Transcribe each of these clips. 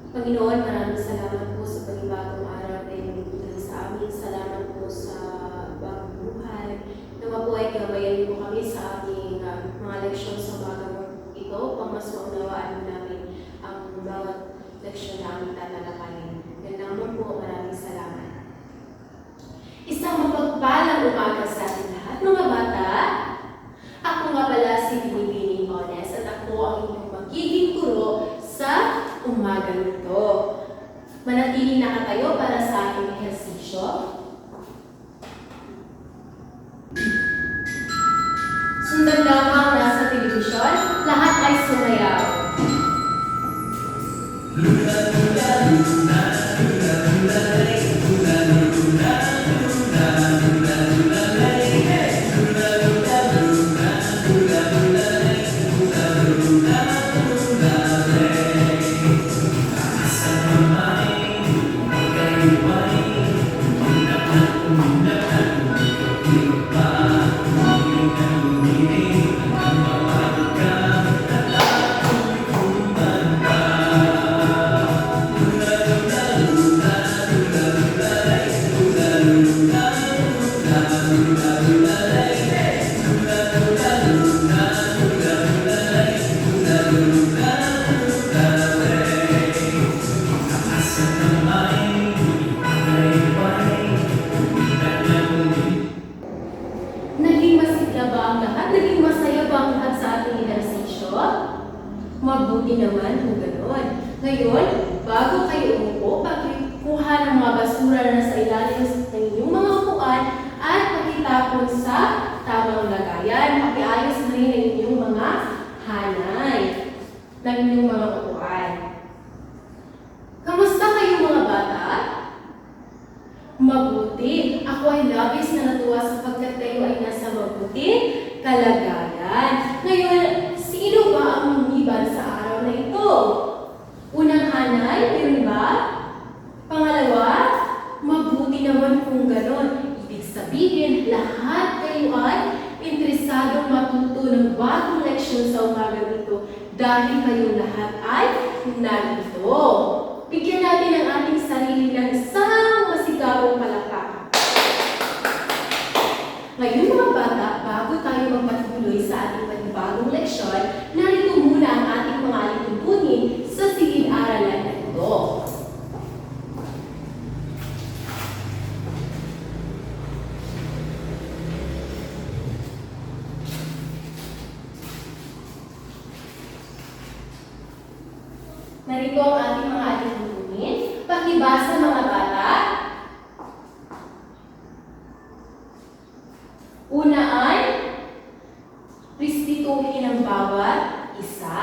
Panginoon, maraming salamat po sa panibagong araw na ibinigay sa amin. Salamat po sa bagong buhay. Nawa po ay gabayan po kami sa aming mga leksyon sa bagong ito. Mas maunawaan namin ang bawat leksyon na aming tatalakayin. Ganun po, maraming salamat. Isang mapagpalang umaga sa ating lahat, mga bata. Ako nga pala si Binibining Ones at ako ang inyong magiging guro sa umaga nito. Manatili na katayo para sa ating ehersisyo. Sundan lamang nasa telebisyon, lahat ay sumayaw. Luna, luna, luna, luna, luna, luna, luna, luna, luna, luna, luna, mabuti naman kung gano'n. Ngayon, bago kayo umupo, pagkuha ng mga basura na sa ilalim ng inyong mga upuan at pakitapon sa tamang lagayan. Pakiayos na rin ang inyong mga hanay ng inyong mga upuan. Kamusta kayo mga bata? Mabuti. Ako ay labis na natuwa sapagkat kayo ay nasa mabuting kalagayan. Ngayon, sino ba ang lumiban sa araw na ito? Unang hanay, meron ba? Pangalawa, mabuti naman kung ganon. Ibig sabihin, lahat kayo ay interesadong matuto ng bagong leksyon sa umaga nito dahil kayong lahat ay narito. Bigyan natin ang ating sarili ng isang masigabong palakpakan. Ngayon mga bata, bago tayo magpatuloy sa ating panibagong leksyon, narito muna ang ating mga alituntunin sa silid-aralan na ito. Narito ang ating mga alituntunin. Pakibasa mga bata. Una ay respetuhin ang bawat isa.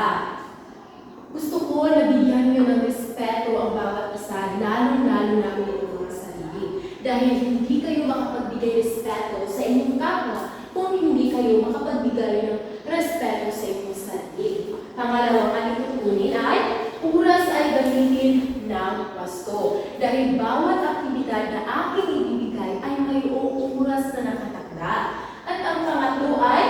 Gusto ko na bigyan niyo ng respeto ang bawat isa, lalo-lalo na ang inyong mga sarili. Dahil hindi kayo makapagbigay respeto sa inyong kapwa kung hindi kayo makapagbigay ng respeto sa inyong sarili. Pangalawang alituntunin ay oras ay gamitin ng wasto. Dahil bawat aktibidad na aking ibibigay ay mayroong oras na nakatakda. At ang pangatlo ay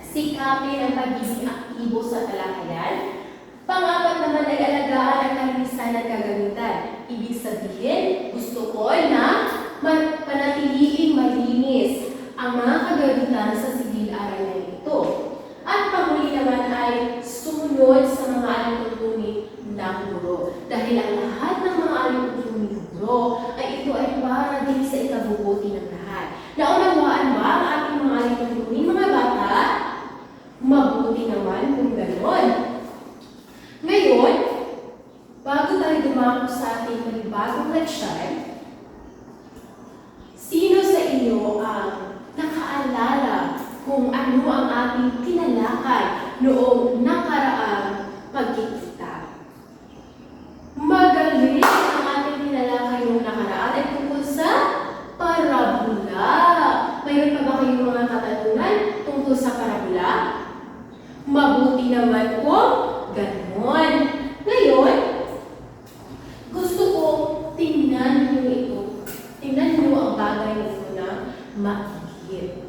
sikapin ang pagiging aktibo sa talakayan. Pang-apat naman ay alagaan ang kalinisan at kagamitan. Ibig sabihin, gusto ko na panatiliing malinis ang mga kagamitan sa silid-aralan ito. At panghuli naman ay sumunod sa mga alituntunin ng guro. Dahil ang lahat ng mga alituntunin ng guro ay ito ay para din sa ikabubuti ng lahat. Naunawaan ba ang ating mga alituntunin mga bata? Mabuti naman kung gano'n. Ngayon, bago tayo dumako sa ating panibagong leksyon, sino sa inyo ang nakaalala kung ano ang ating tinalakay noong nakaraang pagkikita? Magaling ang ating tinalakay noong nakaraan ay tungkol sa parabola. Mayroon pa ba kayong mga katanungan tungkol sa parabola? Mabuti naman po, ganon. Ngayon, gusto ko tingnan niyo ito. Tingnan niyo ang bagay na ito na maigit.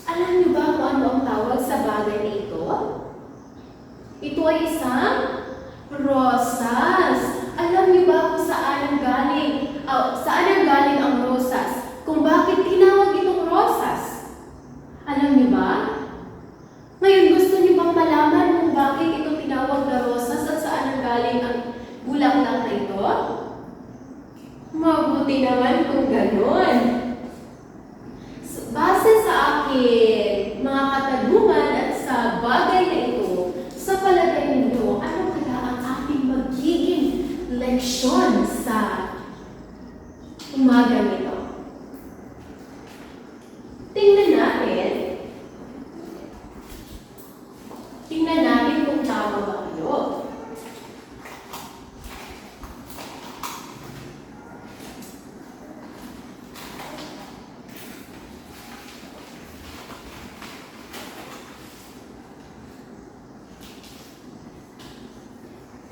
Alam niyo ba kung ano ang tawag sa bagay na ito? Ito ay isang aklat na ito? Mabuti naman kung ganon. So, base sa akin, mga katanungan at sa bagay na ito, sa palagay ninyo, ano kaya ang ating magiging leksyon sa umaga nito? Tingnan natin. Tingnan natin kung tama ba kayo.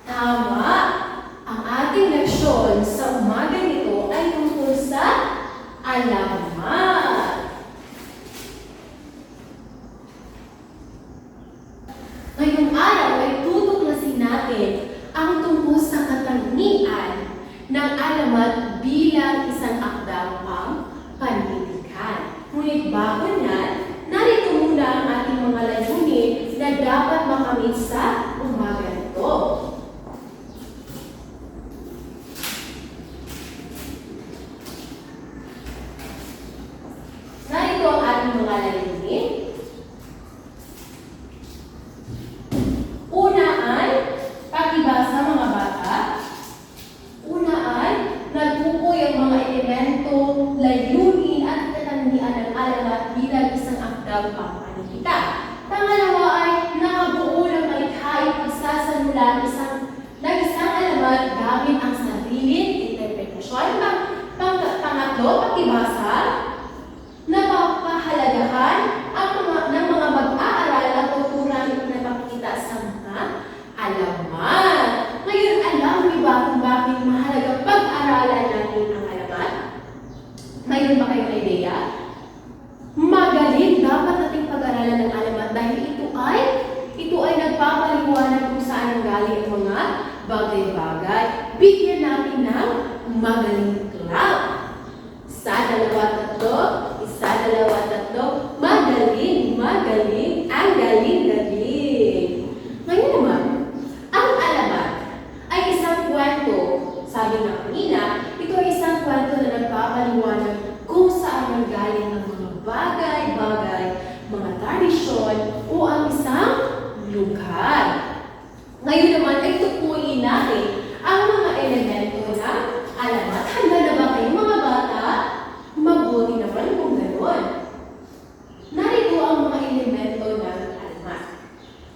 Tama! Ang ating leksyon sa umaga nito ay tungkol sa alamat. Ngayong araw ay tutuklasin natin ang tungkol sa katangian ng alamat bilang isang akdang panlilikan. Ngunit bago yan, narito muna ang ating mga layunin na dapat makamit sa umaga nito. Narito ang ating mga layunin. Una ay pakibasa mga bata. Una ay nagpupoy ang mga elemento, layunin at katangian ng alamat bilang isang akdang pangpanalita. Pangalawa ay nakabuo ng malikhaing pagsasanula ng isang alamat gamit ang sariling interpretasyon. Pangatlo, pakibasa. Napapahalagahan ng mga mag-aaral ang kulturang ipinapakita sa mga alamat. Ngayon, alam niyo ba kung bakit mahalagang pag-aralan natin ang alamat? Mayroon ba kayong idea? Magaling dapat nating pag-aralan ng alamat dahil ito ay nagpapaliwanag kung saan galing ang mga bagay-bagay. Bigyan natin ng magaling club. Isa, dalawa, tatlo. Isa, dalawa, tatlo. Magaling, magaling. Ang galing-galing. Ngayon naman, ang alamat ay isang kwento. Sabi nga kanina, ito ay isang kwento na nagpapaliwanag kung saan nanggaling ang mga bagay-bagay, mga tradisyon, o ang isang lugar. Ngayon naman ay tukuyin natin ang mga elemento ng alamat. Handa na ba kayo mga bata? Mabuti naman kung gano'n. Narito ang mga elemento ng alamat.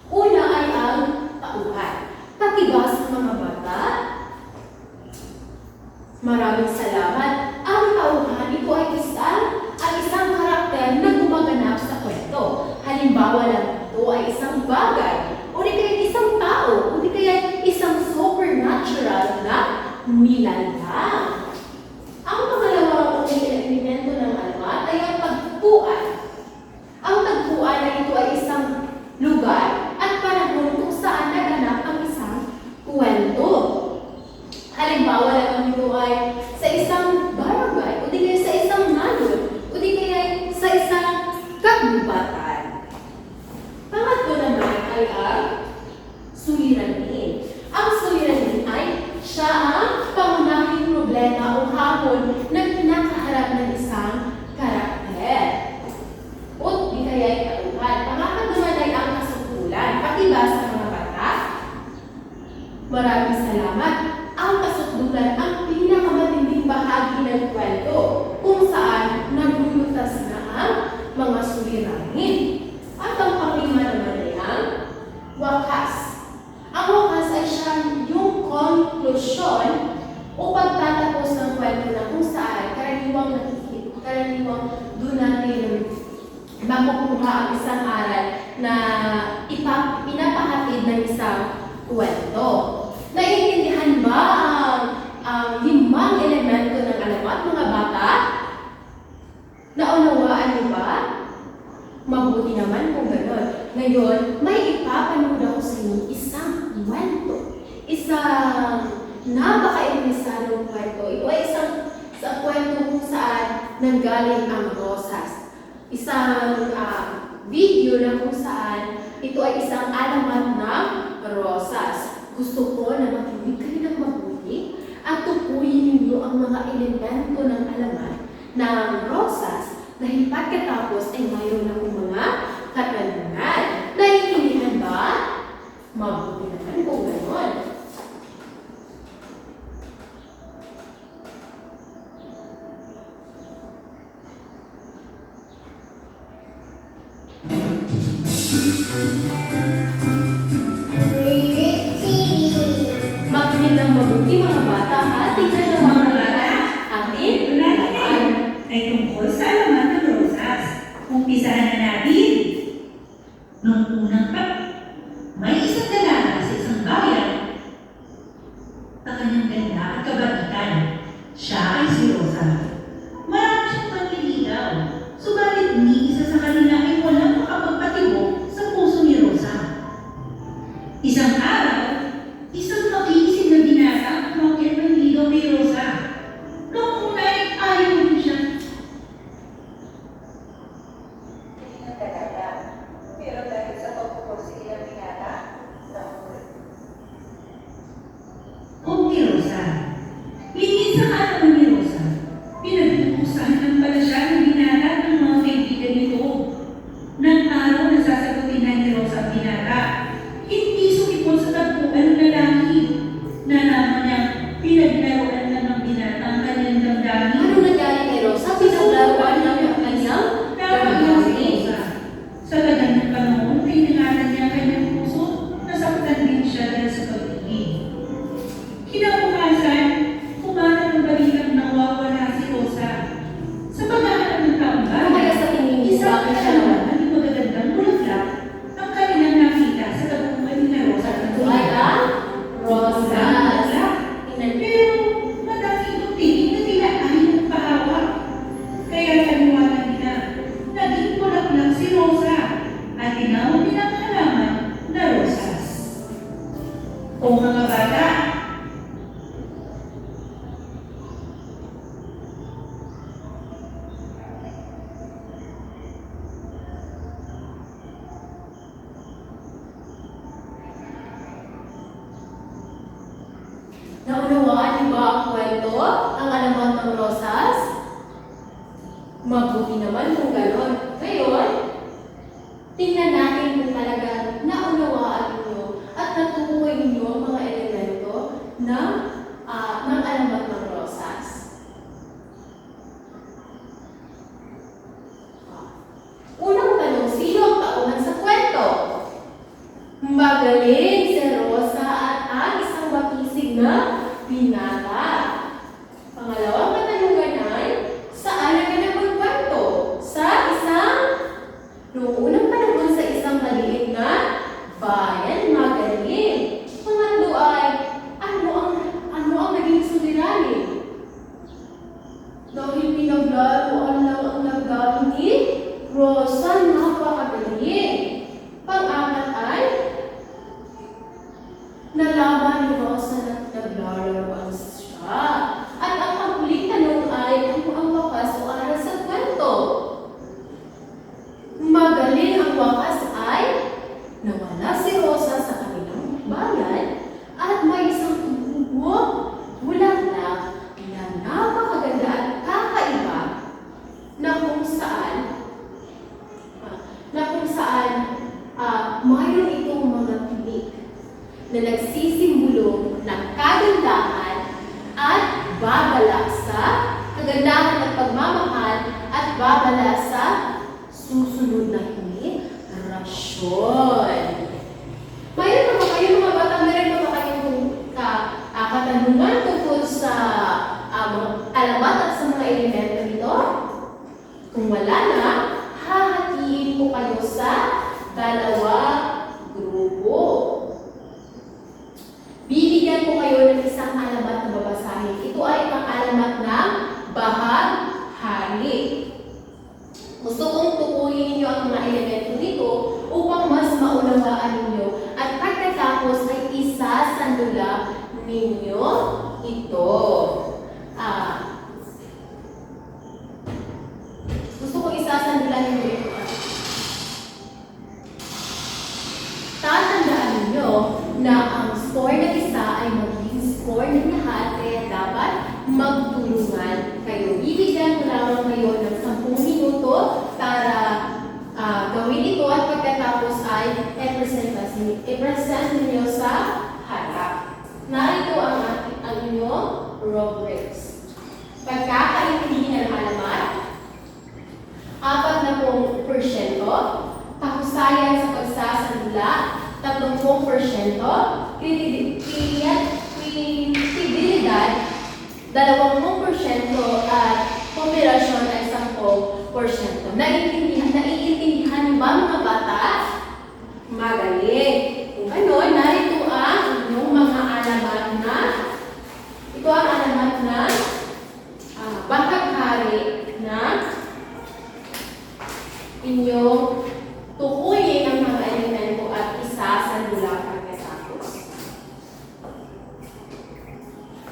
Una ay ang tauhan. Pakibasa mga bata. Maraming salamat. Ang tauhan, ito ay isang karakter na gumaganap sa kwento. Halimbawa lang, ito ay isang bagay, o di kaya isang tao, o di kaya isang supernatural na nilalang. Ang pangalawang elemento ng alamat ay ang tagpuan. Ang tagpuan na ito ay isang lugar at panahon kung saan naganap ang isang kwento. Halimbawa lang ito ay sa isang barangay, o di kaya sa isang nanon, o di kaya sa isang kagubatan. Pangatlo naman ay ang suliranin. Ang suliranin ay siya ang pangunahing problema o hamon na kinakaharap ng isang karakter. O di kaya ay tauhan. Pangapat naman ay ang kasukdulan. Pakibasa mga bata. Maraming salamat. Ang kasukdulan ang pinakamatinding bahagi ng kwento kung saan naglulutas na ang mga suliranin. At ang panglima naman ay ang wakas. Ang wakas ay siya yung konklusyon o pagtatapos ng kwento na kung saan karaniwang doon natin makukuha ang isang aral na pinapahatid ng isang kwento. Naiintindihan ba ang limang elemento ng alamat, mga bata? Naunawaan niyo ba? Mabuti naman kung gano'n. Ngayon, may ipapanood ako sa inyo isang kwento. Isang napaka-interesadong kwento. Ito ay isang kwento kung saan nanggaling ang rosas. Isang video na kung saan ito ay isang alamat ng rosas. Gusto ko na makinig kayo ng mabuti mga elemento ng alamat ng rosas dahil pagkatapos ay mayroon akong mga katanungan. Naiintindihan ba? Mabuti naman kung gano'n. Makinig ng mabuti mga bata ha. Tingnan ng mga bata. Atin, Lahat ay tungkol sa alamat ng rosas. Umpisahan na natin. Noong unang may isang dalaga sa isang bayan. Sa kanyang ganda at kabaitan, siya ay si Rosa. Marami siyang panliligaw, subalit ni isa sa kanila ay walang makapagpatibok sa puso ni Rosa. Isang araw, isang makiisip na binata ang umakyat ng ligaw ni Rosa. Noong una ay ayaw din siya. Hindi na talaga. Pero dahil sa pagpupursige ng binata, nakulit. O ni Rosa. Lingid sa katawan ni Rosa. Pinagpupusahan ng pala siya ng binata ng mga kaibigan nito. Nang araw na sasagutin na ni Rosa ang binata, hindi sumipon sa tagpuan ng lalaki. Nalaman niya, pinaglaruan lang ng binata ang kanyang damdamin. ano nangyari kay Rosa? Pinaglaruan lang ang kanyang Napakalaw si Rosa. Sa tagal ng panahon, piningatan niya ang kanyang puso, nasaktan din siya dahil sa pag-ibig. Kinabukasan, kumalat ang balitang nawawala si Rosa. Sa paghahanap ng taong Ano kaya bayan, sa tingin niyo? isang Bakit siya kalaman naman? at magagandang bulaklak ang kanilang nakita sa tagumpay ni Rosa. Ito ay ang rosas. Tingnan niyo. Pero madami itong tingin na tila ayaw pahawak. Kaya paniwala nila, naging bulaklak si Rosa at tinawag nilang halaman na rosas. O mga bata, Naunawaan niyo ba ang kwento? Ang alamat ng rosas? Mabuti naman kung gano'n. Ngayon, tingnan natin kung talagang naunawaan ninyo at natukoy ninyo ang mga elemento ng alamat ng rosas. Unang tanong, sino ang tauhan sa kwento? Magaling si Rosa at ang isang makisig na binata. Pangalawang katanungan ay, saan naganap ang kwento? Noong unang panahon sa isang maliit na bayan, magaling. Pangatlo ay, ano ang naging suliranin? Dahil pinaglaruan lang ang nagdalo ni Rosa, napakagaling. Pang-apat ay, nalaman ni Rosa na naglalaroan siya. At ang panghuling tanong ay, ano ang wakas o aral sa kwento? Magaling ang wakas ay, nawala si Rosa sa kanilang bayan at may isang tumubo bulaklak na napakaganda at kakaiba na kung saan mayroon itong mga tinik na nagsisimbolo ng kagandahan at babala sa kagandahan at pagmamahal at babala sa susunod na henerasyon. Mayroon pa ba kayo mga bata? Mayroon pa ba kayong katanungan tungkol sa alamat at sa mga elemento nito? Kung wala na, hahatiin ko kayo sa dalawang grupo. Bibigyan ko kayo ng isang alamat na babasahin. Ito ay ang alamat ng bahag-hari. Gusto kong tukuyin ninyo ang mga elemento nito upang mas maunawaan ninyo at pagkatapos ay isasandula ninyo ito. Gusto kong isasandula ninyo ito. Tatandaan ninyo na ang score ng isa ay magiging score ng lahat, kaya dapat magtulungan kayo. Bibigyan ko lamang kayo ng 10 minuto para gawin ito at pagkatapos ay i-present ninyo sa harap. Narito ang inyong rubrics. Pagkakaintindi ng alamat, 40%, kahusayan sa pagsasadula, 30%, kredibilidad, 20%, at kooperasyon ay 10%. Naiintindihan niyo ba mga bata? Magaling. Kung ano, narito ang inyong mga alamat na, ito ang alamat na bahaghari na inyong tukuyin ang mga elemento at isasadula pagkatapos.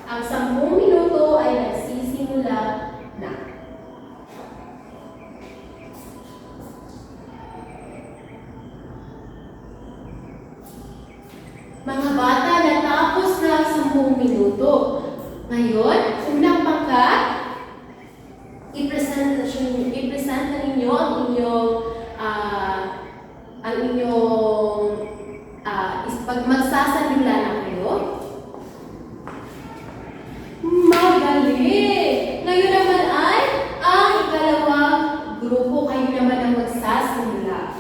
Ang 10 minuto ay nagsisimula na. Mga bata, natapos na ang 10 minuto. Ngayon, unang pangkat, i-present na ninyo pag magsasalula na kayo. Magaling! Ngayon naman ay ang ikalawang grupo, kayo naman ang magsasalula.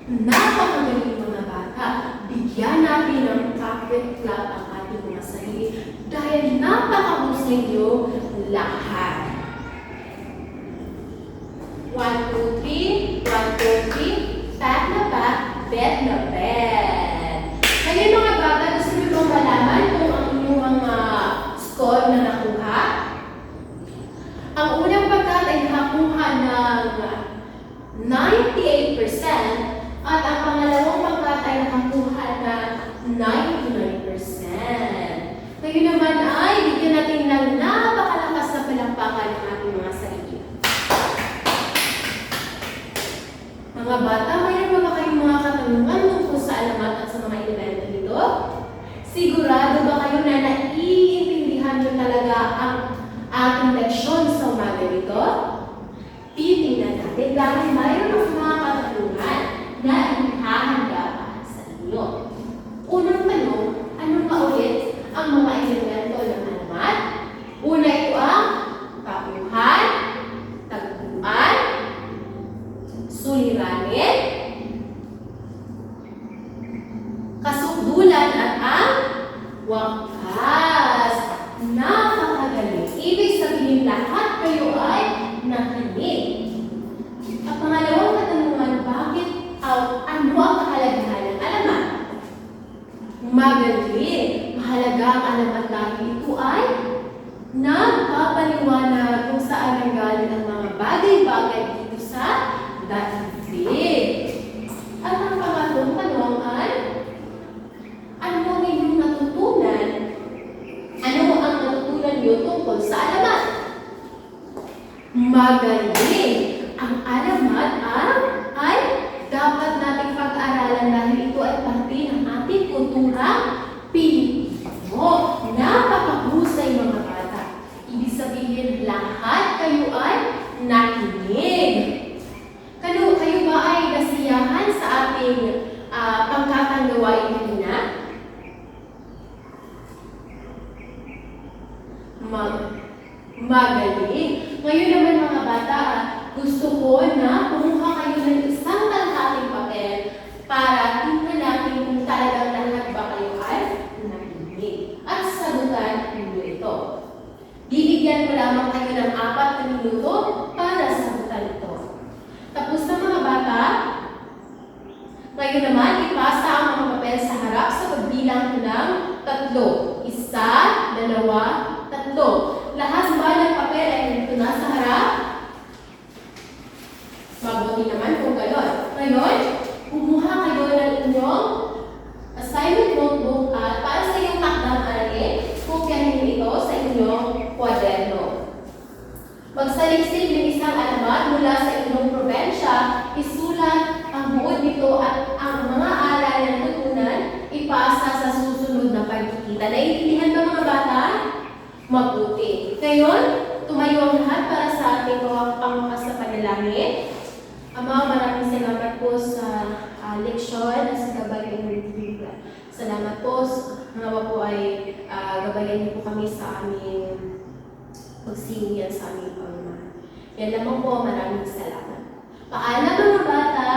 Napakagaling mga bata. Bigyan natin ng carpet clap ang ating mga sarili dahil napakahusay niyo lahat. 1, 2, 3, 1, 2, 3, pat na pat, bed na bed. Ngayon mga bata, gusto niyo bang malaman kung ang inyong mga score na nakuha? Ang unang pagkat ay nakakuha ng 98% at ang pangalawang pagkat ay nakakuha ng 99%. Ngayon naman ay bigyan natin ng napakalakas na palakpakan ng ating mga sarili. Mga bata, mayroon ba kayong mga katanungan tungkol sa alamat at sa mga elemento nito? Sigurado ba kayo na naiintindihan nyo talaga ang ating leksyon sa umaga nito? Titingnan natin dahil mayroon ang mga katanungan na ihahanda para sa inyo. Unang tanong, ano ba ulit ang mga elemento ng alamat? Una, ito ang kabuuan, tagpuan, suliranin, kasukdulan at ang wakas. Napakagaling. Ibig sabihin lahat kayo ay nakinig. At pangalawang katanungan, bakit ano ang kahalagahan ng alamat? Magaling. Mahalaga ang alamat dahil ito ay nagpapaliwanag kung saan nanggaling ang mga bagay-bagay dito sa daigdig. At ang pangatlong tanong ay, ano ang inyong natutunan? Ano ang natutunan niyo tungkol sa alamat? Magaling! Ang alamat ay dapat nating pag-aralan dahil ito ay parte ng ating kultura Pilipino. Napakahusay mga bata. Ibig sabihin lahat kayo ay nakinig. Kayo ba ay nasiyahan sa ating pangkatang gawain kanina? Magaling. Ngayon naman mga bata, gusto ko na kumuha kayo ng isang kalhating papel para tingnan natin kung talagang lahat ba kayo ay nakinig. At sagutan ninyo ito. Bibigyan ko lamang kayo ng 4 na minuto para sagutan ito. Tapos na mga bata, ngayon naman ipasa ang mga papel sa harap sa pagbilang ng 3. 1, 2, 3. Lahat ba ng papel ay nandito na sa harap? Mabuti naman kung gano'n. Ngayon, kumuha kayo ng inyong assignment notebook at para sa iyong takdang aralin, kopyahin ito sa inyong kwaderno. Magsaliksik ng isang alamat mula sa inyong probensya, isulat ang buod nito at ang mga aral na natutunan ipasa sa susunod na pagkikita. Naiintindihan ba mga bata? mabuti. Ngayon, tumayo ang lahat para sa ating pangwakas na panalangin. Ama, maraming salamat po sa leksyon at sa gabayan ng Biblia. Salamat po. Nawa po ay gabayan niyo po kami sa aming pagsingihan sa aming Panginoon. Yan lamang po, maraming salamat. Paalam mga bata!